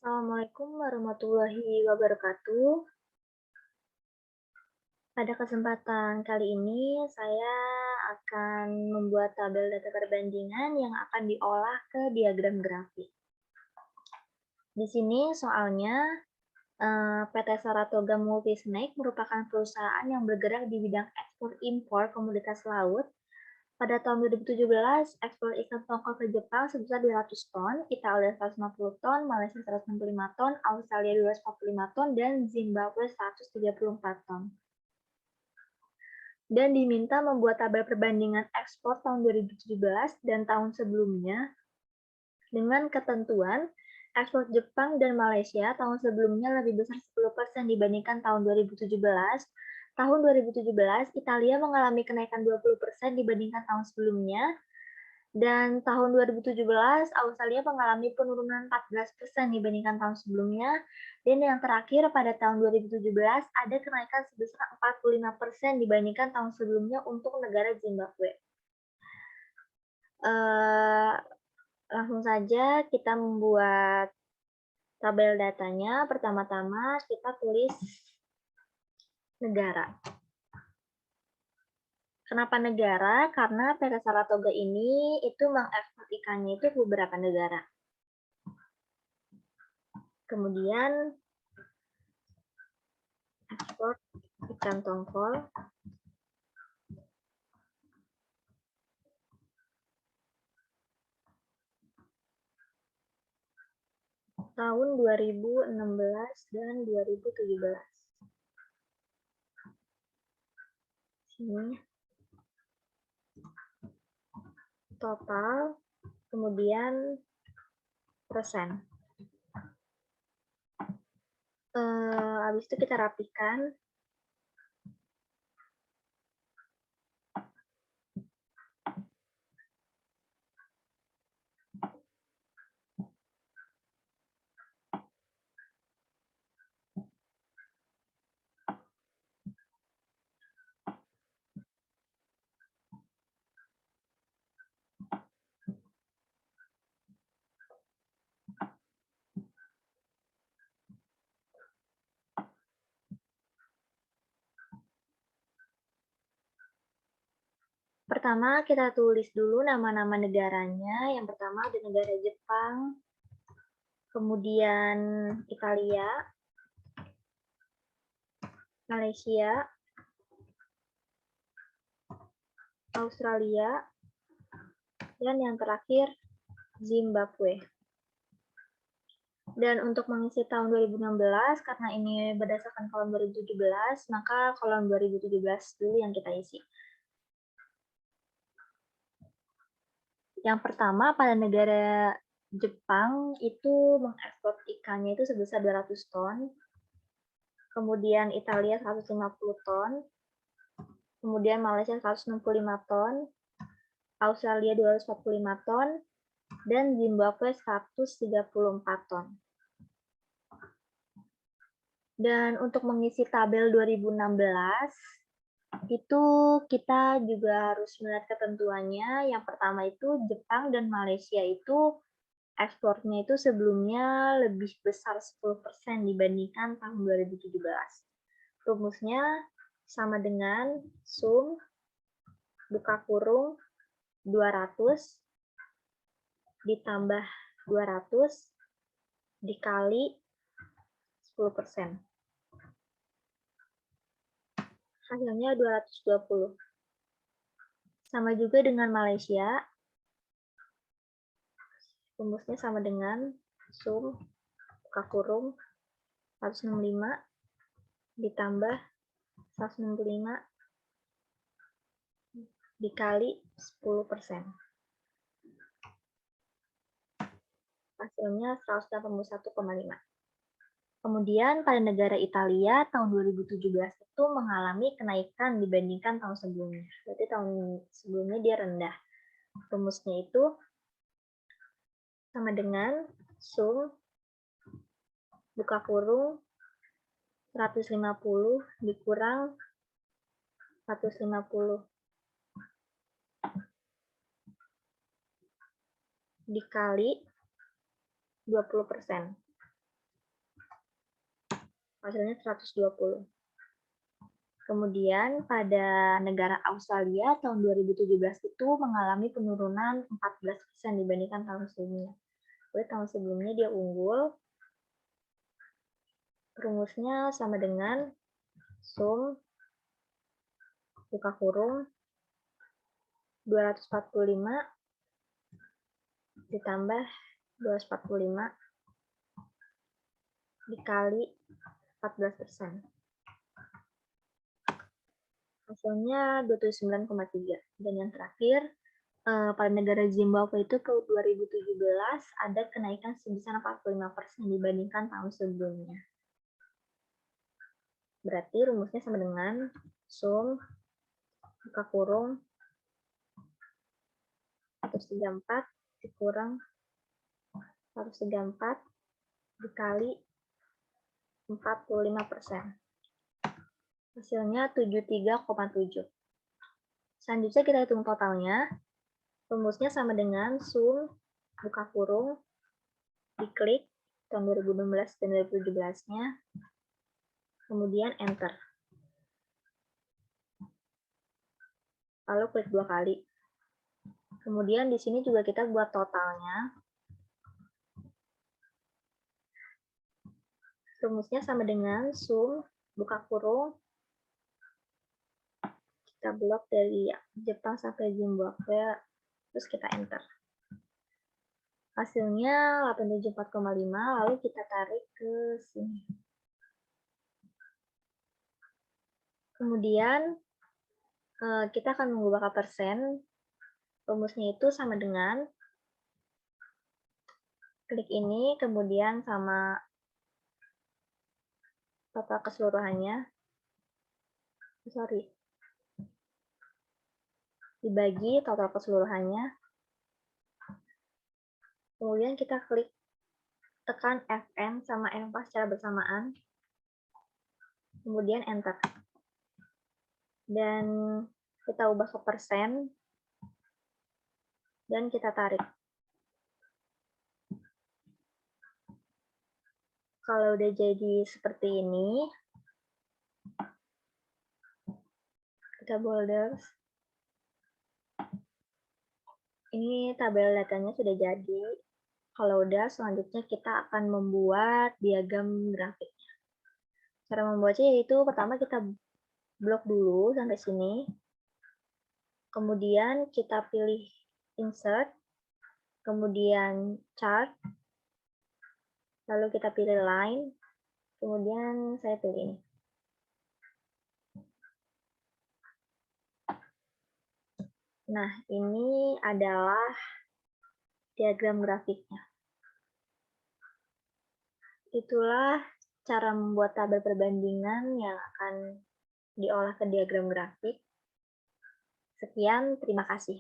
Assalamualaikum warahmatullahi wabarakatuh. Pada kesempatan kali ini, saya akan membuat tabel data perbandingan yang akan diolah ke diagram grafik. Di sini soalnya, PT Saratoga Multisnack merupakan perusahaan yang bergerak di bidang ekspor-impor komoditas laut. Pada tahun 2017, ekspor ikan tongkol ke Jepang sebesar 200 ton, Italia 150 ton, Malaysia 165 ton, Australia 245 ton, dan Zimbabwe 134 ton. Dan diminta membuat tabel perbandingan ekspor tahun 2017 dan tahun sebelumnya dengan ketentuan ekspor Jepang dan Malaysia tahun sebelumnya lebih besar 10% dibandingkan tahun 2017. Tahun 2017, Italia mengalami kenaikan 20% dibandingkan tahun sebelumnya, dan tahun 2017, Australia mengalami penurunan 14% dibandingkan tahun sebelumnya. Dan yang terakhir, pada tahun 2017, ada kenaikan sebesar 45% dibandingkan tahun sebelumnya untuk negara Zimbabwe. Langsung saja kita membuat tabel datanya. Pertama-tama kita tulis negara. Kenapa negara? Karena PT Saratoga ini itu mengekspor ikannya itu ke beberapa negara. Kemudian ekspor ikan tongkol tahun 2016 dan 2017. Sini total, kemudian persen. Habis itu kita rapikan. Pertama, kita tulis dulu nama-nama negaranya. Yang pertama ada negara Jepang, kemudian Italia, Malaysia, Australia, dan yang terakhir Zimbabwe. Dan untuk mengisi tahun 2016, karena ini berdasarkan kolom 2017, maka kolom 2017 dulu yang kita isi. Yang pertama, pada negara Jepang itu mengekspor ikannya itu sebesar 200 ton, kemudian Italia 150 ton, kemudian Malaysia 165 ton, Australia 245 ton, dan Zimbabwe 134 ton. Dan untuk mengisi tabel 2016, itu kita juga harus melihat ketentuannya. Yang pertama itu Jepang dan Malaysia itu ekspornya itu sebelumnya lebih besar 10% dibandingkan tahun 2017. Rumusnya sama dengan sum buka kurung 200 ditambah 200 dikali 10%. Hasilnya 220. Sama juga dengan Malaysia. Rumusnya sama dengan sum buka kurung 165 ditambah 165 dikali 10%. Hasilnya 181,5. Kemudian pada negara Italia tahun 2017 itu mengalami kenaikan dibandingkan tahun sebelumnya. Berarti tahun sebelumnya dia rendah. Rumusnya itu sama dengan sum buka kurung 150 dikurang 150 dikali 20%. hasilnya 120. Kemudian pada negara Australia tahun 2017 itu mengalami penurunan 14% dibandingkan tahun sebelumnya. Jadi tahun sebelumnya dia unggul. Rumusnya sama dengan sum buka kurung 245 ditambah 245 dikali 14%. Hasilnya 29,3. Dan yang terakhir, pada negara Zimbabwe itu ke 2017 ada kenaikan sebesar 45% dibandingkan tahun sebelumnya. Berarti rumusnya sama dengan sum buka kurung 134 dikurang 134 dikali 45%. Hasilnya 73,7. Selanjutnya kita hitung totalnya. Rumusnya sama dengan sum buka kurung diklik tahun 2016 dan 2017-nya. Kemudian enter. Lalu klik 2 kali. Kemudian di sini juga kita buat totalnya. Rumusnya sama dengan sum buka kurung, kita blok dari Jepang sampai Zimbabwe, terus kita enter. Hasilnya 874,5, lalu kita tarik ke sini. Kemudian kita akan mengubah persen. Rumusnya itu sama dengan klik ini, kemudian sama total keseluruhannya. Dibagi total keseluruhannya. Kemudian kita klik tekan Fn sama F4 secara bersamaan. Kemudian enter. Dan kita ubah ke persen. Dan kita tarik. Kalau udah jadi seperti ini, kita bolders. Ini tabel datanya sudah jadi. Kalau udah, selanjutnya kita akan membuat diagram grafiknya. Cara membuatnya yaitu pertama kita blok dulu sampai sini. Kemudian kita pilih insert, kemudian chart, lalu kita pilih line, kemudian saya pilih ini. Nah, ini adalah diagram grafiknya. Itulah cara membuat tabel perbandingan yang akan diolah ke diagram grafik. Sekian, terima kasih.